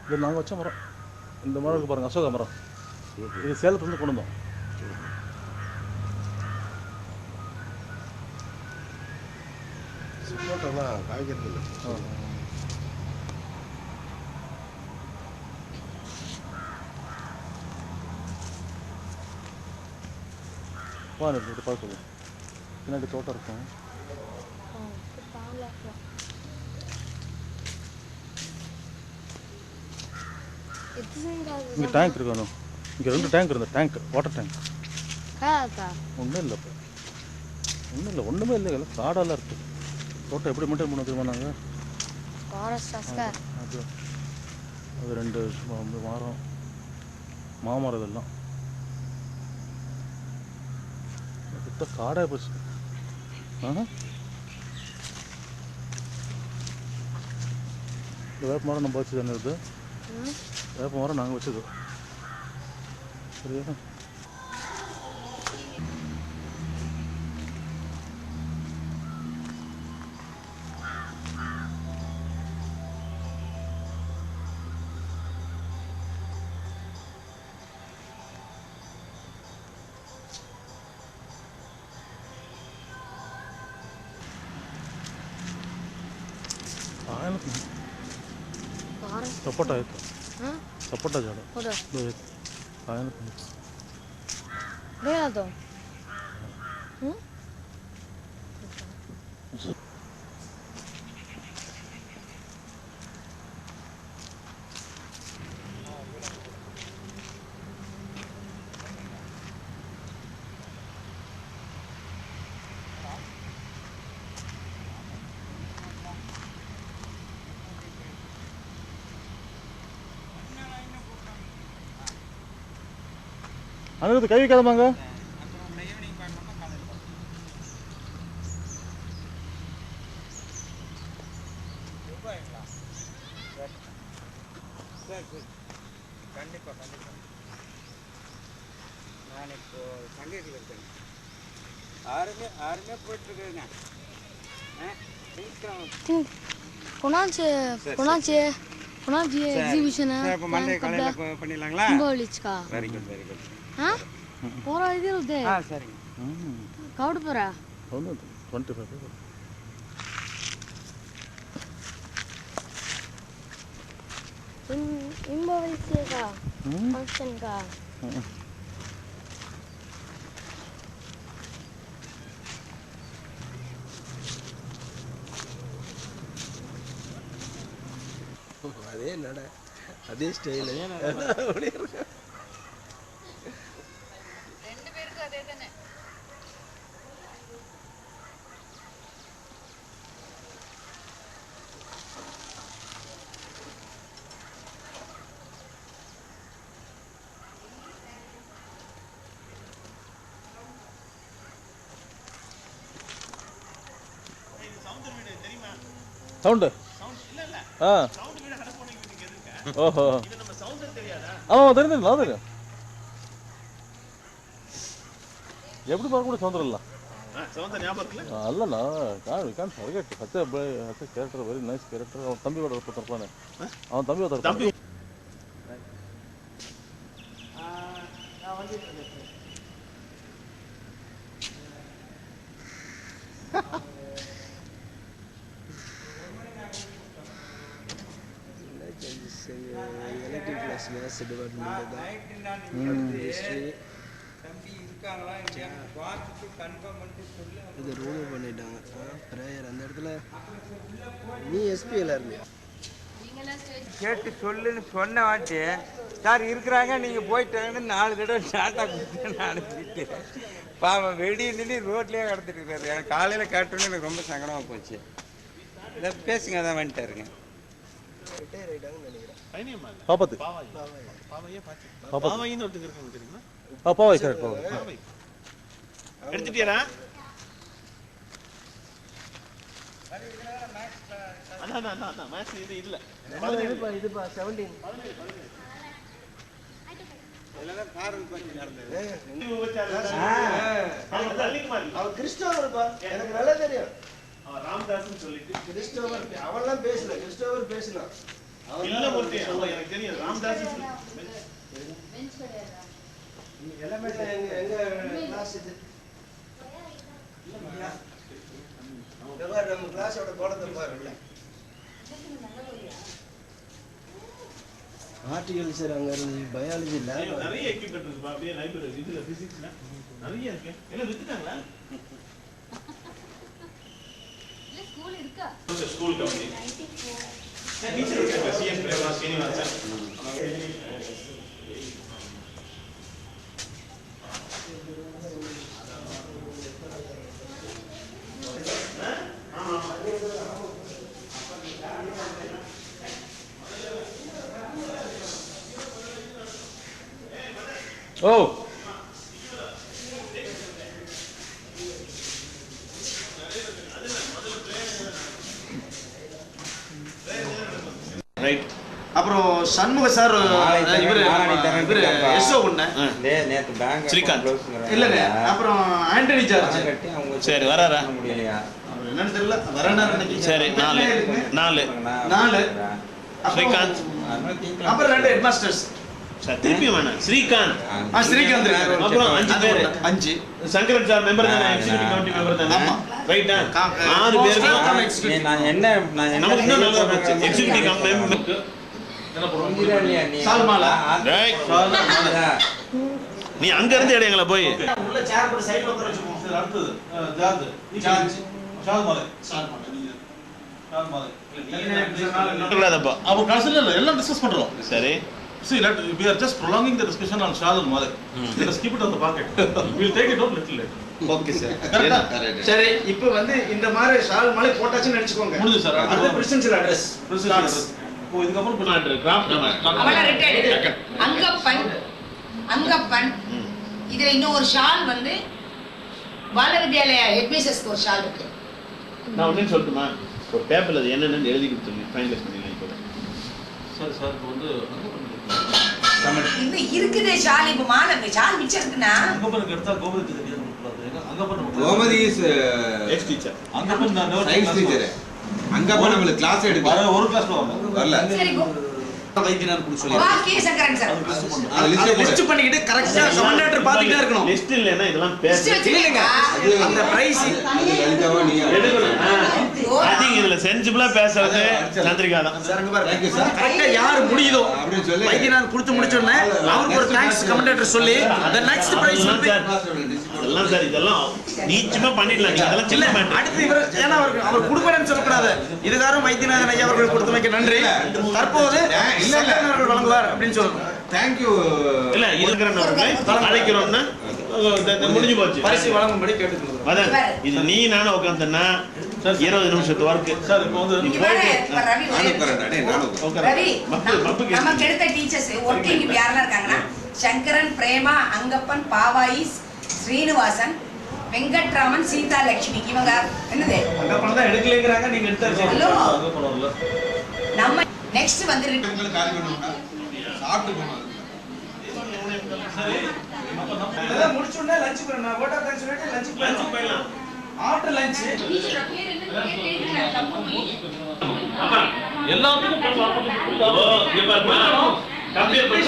இது நாங்கள் வச்ச மரம். இந்த மரம் இருக்குது பாருங்கள், அசோகா மரம். இது சேலத்துலேருந்து கொண்டு வந்தோம். சப்போட்டெல்லாம் காய்க்கிறது இல்லை. இது பார்க்க பின்னாடி தோட்டம் இருக்கும். இங்கே டேங்க் இருக்கணும். இங்கே 2 டேங்க் இருந்தது. டேங்க் வாட்டர் டேங்க் ஒன்றும் இல்லை. இப்போ ஒன்றும் இல்லை, ஒன்றுமே இல்லை. எல்லாம் காடெல்லாம் இருக்குது. தோட்டம் எப்படி மெயின்டைன் பண்ண தெரியுமா நாங்கள்? அது 2 மரம், மாமரம், இதெல்லாம் கிட்ட காடாக போச்சு. இந்த வேப்ப மரம் நம்ம வச்சு தானே இருக்குது. வேப்ப மரம் நாங்கள் வச்சது. சரியா? सपोटा है तो सपोटा झाड़ दो आया ना ले आ दो அங்கே கை வைக்காதமாங்க. கண்டிப்பாக கண்டிப்பாக நான் இப்போ சங்ககிரியில் இருக்கேன். ஆறுமே போயிட்டுருக்குங்க. कोणाची एक्झिबिशन आहे? இப்போ மண்டே காலையில் பண்ணிடலாங்களா? சிம்பாலிச்சுக்கா. Very good very good. போகிற இது ಇದೆ. சரிங்க. கவுடு போகிறா? ಹೌದು 25 ಇಂಬಾಲಿಸಿಗಾ ಫಂಕ್ಷನ್ಗಾ அதே நட அதே ஸ்டைல் சவுண்டு. ஓஹோ ஆமாம் தெரிஞ்சு நான் தெரியும். எப்படி பார்க்க கூட சவுந்தரம் இல்லை அல்லண்ணா. கான் ஃபர்கெட் ஹச்ச கேரக்டர் வெரி நைஸ் கேரக்டர். அவன் தம்பி ஓட இருப்பானே, அவன் தம்பி ஓட இருப்பான். எலக்ட்ரிக் கிளாஸ் மேத்ஸ் டிபார்ட்மெண்ட் தான் ஹிஸ்ட்ரி. இது ரூம் பண்ணிட்டாங்க. ப்ரேயர் அந்த இடத்துல நீ எஸ்பியில் இருந்தியா? கேட்டு சொல்லுன்னு சொன்ன வாட்டி சார் இருக்கிறாங்க நீங்கள் போயிட்டாங்கன்னு 4 தடவை டாட்டா கொடுத்து நான் அனுப்பிட்டு பாவம் வெடி நின்று ரோட்லேயே கடத்திட்டு இருக்காரு. எனக்கு காலையில் கேட்டோன்னே எனக்கு ரொம்ப சங்கடமாக போச்சு. இதை பேசுங்க, அதான் வந்துட்டாருங்க. ரிட்டையர் ஆகிட்டாங்கன்னு நினைக்கிறேன். பாப்பத்து பாவை கரெக்ட் பாவை எடுத்துட்டியா? இது இல்லை இதுப்பா 17 அவன் கிறிஸ்டோவர்ப்பா, எனக்கு நல்லா தெரியும். ராமதாஸ் சொல்லிட்டு கிறிஸ்டோவர் அவன்லாம் பேசல. கிறிஸ்டோவர் பேசினான். இல்ல மூர்த்தி அவன் எனக்கு தெரியும் ராமதாஸ் எல்லாமே எங்க கிளாஸ் இது நம்ம கிளாஸோட கோலத்தை பாருங்க. ஹார்டிகல்ச்சர் அங்க இருந்து பயாலஜி இல்ல நிறைய எக்யூப்மென்ட் இருக்கு அப்படியே லைப்ரரி இதுல பிசிக்ஸ்ல நிறைய இருக்கு எல்லாம் வித்துட்டாங்களா இல்ல ஸ்கூல் இருக்கா ஸ்கூல் கம்பெனி டீச்சர் இருக்காங்க சிஎஸ் பிரேமா சீனிவாசன் ஓ ரைட் அப்புறம் சண்முக சார் இவரு எஸ்ஓ ஒண்ணு நேத்து பேங்க் ஸ்ரீகாந்த். இல்லங்க அப்புறம் ஆண்டனி ஜார்ஜ் கட்டி அவங்க சரி வராரா முடியலையா அவர் என்னன்னு தெரியல வரேன்னாரு இன்னைக்கு. சரி 4 நாலு ஸ்ரீகாந்த் அதனால திங்கலாம். அப்புறம் 2 ஹெட் மாஸ்டர்ஸ் சார் திருப்பி வேணாம் ஸ்ரீகாந்த் ஸ்ரீகாந்த் இருக்காரு. அப்புறம் 5 பேர் 5 சங்கரன் சார் மெம்பர் தானே எக்ஸிகியூட்டிவ் கமிட்டி மெம்பர் தானே ஆமா. ரைட்டா கா- 6 பேருக்கு நான் என்ன நமக்கு இன்னும் நல்லா போச்சு எக்ஸிகியூட்டிவ் கமிட்டி மெம்பர் சால்மாலா. ரைட் நீ அங்க இருந்து எடு எங்களை போய் உள்ள சேர் போட்டு சைடுல உட்கார வச்சுப்போம். சரி அடுத்தது ஜார்ஜ் ஜார்ஜ். ஷால்மாலை சால்மாலா. ஷால்மாலை சொல்லாதப்பா அப்போ கடைசியில் இல்லை எல்லாம் டிஸ்கஸ் பண்ணுறோம். சரி See, we are just prolonging the discussion on Shah and Malik. Let us keep it on the pocket. We'll take it out little later. Okay sir. சரி இப்போ வந்து இந்த மாதிரி ஷால் மாலை போட்டாச்சுன்னு நினைச்சுக்கோங்க. முடிஞ்சு சார். அடுத்து பிரசிடென்ஷியல் அட்ரஸ். ஓ இதுக்கப்புறம் அவள ரிட்டையர்டு அங்கப்பன் இதுல இன்னும் ஒரு ஷால் வந்து பால வித்யாலயா ஹெட்மிஸ்ட்ரஸ்க்கு ஒரு ஷால் இருக்கு. நான் ஒண்ணு சொல்லட்டுமா ஒரு பேப்பர்ல அது என்னன்னு எழுதி கொடுத்துருங்க ஃபைனலைஸ் பண்ணிடலாம் இப்போ சரி சார் இப்போ வந்து இந்த இருக்குது ஷால் இப்ப மாலை ஷால் மிச்சம் இருக்குன்னா அங்கப்பனுக்கு எடுத்தா கோமதிக்கு தெரியாது Angappan Gomathi is X teacher Angappan நான் சயின்ஸ் டீச்சர் அங்கப்ப நம்மளுக்கு கிளாஸ் எடுக்க ஒரு கிளாஸ்ல வரல சரி வைத்தியநாத் குடி சொல்லி. வா கே சங்கரன் சார் அது லிஸ்ட் லிஸ்ட் பண்ணிக்கிட்டு கரெக்ட்டா கமாண்டேட்டர் பாத்துட்டே இருக்கணும். லிஸ்ட் இல்லைன்னா இதெல்லாம் லிஸ்ட் பேச இல்லைங்க. வச்சிருக்கீங்க அந்த பிரைஸ் அது லலிதாவா நீ எடுக்கணும் அதிக இதுல சென்சிபிளா பேசுறது சந்திரிகா தான் சார் பாருங்க. Thank you, sir. கரெக்ட்டா யார் முடியுதோ அப்படின்னு சொல்லி வைத்தியநாத் கொடுத்து முடிச்ச உடனே அவருக்கு ஒரு தேங்க்ஸ் கமாண்டேட்டர் சொல்லி the next prize will be அதெல்லாம் சார் இதெல்லாம் நீச்சமா பண்ணிடலாம் நீங்க அதெல்லாம் இல்ல சின்ன மேட்டர் அடுத்து இவர் ஏன்னா அவர் குடும்பம்னு சொல்லக்கூடாது. இதுகாரும் வைத்தியநாதன் ஐயா அவர்கள் கொடுத்தமைக்கு நன்றி. தற்போது சங்கரன் அவர்கள் வழங்குவார் அப்படின்னு சொல்லணும். தேங்க் யூ இல்ல இருக்கிறவர்களை அழைக்கிறோம்னா முடிஞ்சு போச்சு பரிசு வழங்கும்படி கேட்டுக்கொள்கிறோம். அதான் இது நீ நானும் உட்காந்துன்னா 20 நிமிஷத்து ஒர்க்கு சார் இப்போ வந்து நீ இங்க பாரு, போயிட்டு இப்ப ரவி நானும் உட்காரேன் டேய் நானும் உட்காரேன். ரவி மப்பு நமக்கு எடுத்த டீச்சர்ஸ் ஒர்க்கிங் இப்ப யாரெல்லாம் இருக்காங்கன்னா சங்கரன் பிரேமா அங்கப்பன் பாவாயிஸ் ஸ்ரீனிவாசன் வெங்கட்ராமன் சீதா லட்சுமி இவங்க என்னது அங்க பணம் தான் எடுக்கலைங்கிறாங்க நீங்க எடுத்தாச்சு. ஹலோ அங்கப்பன் இல்ல நம்ம நெக்ஸ்ட் வந்து உங்களுக்கு காலி பண்ணுவோம்னா சாப்பிட்டு போணும் இதெல்லாம் முடிச்ச உடனே லஞ்ச் பண்ணலாம். வாட் ஆர் தேங்க்ஸ் சொல்லிட்டு லஞ்ச் போயிடலாம். ஆஃப்டர் லஞ்ச் எல்லாத்துக்கும் கம்பேர் பண்ணி